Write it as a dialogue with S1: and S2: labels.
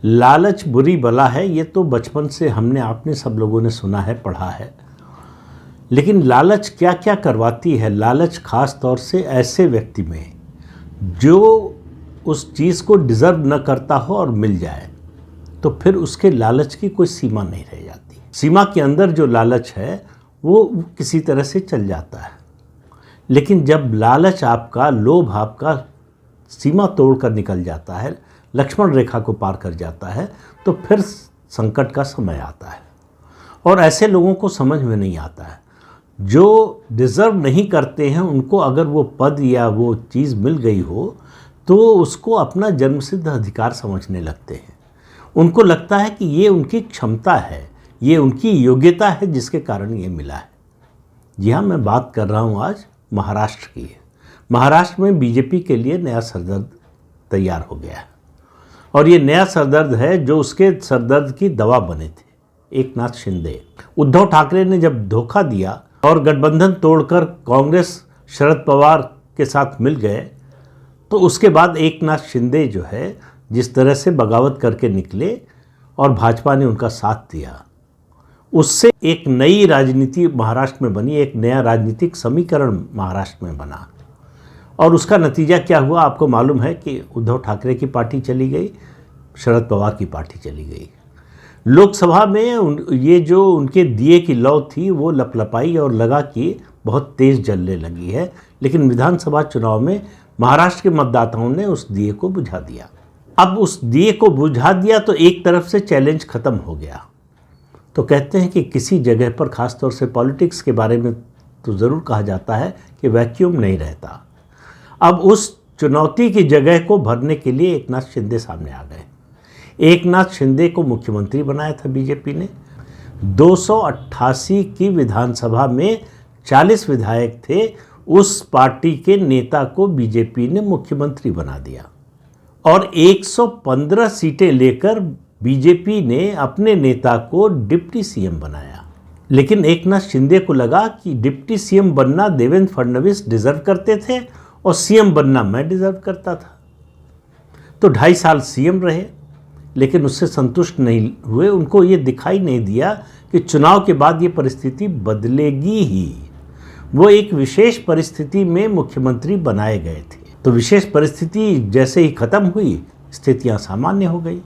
S1: लालच बुरी बला है, ये तो बचपन से हमने आपने सब लोगों ने सुना है, पढ़ा है। लेकिन लालच क्या क्या करवाती है? लालच खास तौर से ऐसे व्यक्ति में जो उस चीज़ को डिज़र्व न करता हो और मिल जाए, तो फिर उसके लालच की कोई सीमा नहीं रह जाती। सीमा के अंदर जो लालच है वो किसी तरह से चल जाता है। लेकिन जब लालच आपका, लोभ आपका सीमा तोड़कर निकल जाता है, लक्ष्मण रेखा को पार कर जाता है, तो फिर संकट का समय आता है। और ऐसे लोगों को समझ में नहीं आता है। जो डिज़र्व नहीं करते हैं उनको अगर वो पद या वो चीज़ मिल गई हो तो उसको अपना जन्मसिद्ध अधिकार समझने लगते हैं। उनको लगता है कि ये उनकी क्षमता है, ये उनकी योग्यता है जिसके कारण ये मिला है। जी हाँ, मैं बात कर रहा हूँ आज महाराष्ट्र की। महाराष्ट्र में बीजेपी के लिए नया सरदर्द तैयार हो गया है। और ये नया सरदर्द है जो उसके सरदर्द की दवा बने थे, एकनाथ शिंदे। उद्धव ठाकरे ने जब धोखा दिया और गठबंधन तोड़कर कांग्रेस शरद पवार के साथ मिल गए, तो उसके बाद एकनाथ शिंदे जो है जिस तरह से बगावत करके निकले और भाजपा ने उनका साथ दिया, उससे एक नई राजनीति महाराष्ट्र में बनी, एक नया राजनीतिक समीकरण महाराष्ट्र में बना। और उसका नतीजा क्या हुआ आपको मालूम है कि उद्धव ठाकरे की पार्टी चली गई, शरद पवार की पार्टी चली गई। लोकसभा में ये जो उनके दिए की लौ थी वो लपलपाई और लगा कि बहुत तेज़ जलने लगी है। लेकिन विधानसभा चुनाव में महाराष्ट्र के मतदाताओं ने उस दिए को बुझा दिया। अब उस दिए को बुझा दिया तो एक तरफ से चैलेंज ख़त्म हो गया। तो कहते हैं कि किसी जगह पर, ख़ासतौर से पॉलिटिक्स के बारे में तो ज़रूर कहा जाता है कि वैक्यूम नहीं रहता। अब उस चुनौती की जगह को भरने के लिए एकनाथ शिंदे सामने आ गए। एकनाथ शिंदे को मुख्यमंत्री बनाया था बीजेपी ने। 288 की विधानसभा में 40 विधायक थे, उस पार्टी के नेता को बीजेपी ने मुख्यमंत्री बना दिया। और 115 सीटें लेकर बीजेपी ने अपने नेता को डिप्टी सीएम बनाया। लेकिन एकनाथ शिंदे को लगा कि डिप्टी सीएम बनना देवेंद्र फडणवीस डिजर्व करते थे और सीएम बनना मैं डिजर्व करता था। तो 2.5 साल सीएम रहे, लेकिन उससे संतुष्ट नहीं हुए। उनको ये दिखाई नहीं दिया कि चुनाव के बाद ये परिस्थिति बदलेगी ही। वो एक विशेष परिस्थिति में मुख्यमंत्री बनाए गए थे। तो विशेष परिस्थिति जैसे ही खत्म हुई, स्थितियां सामान्य हो गई।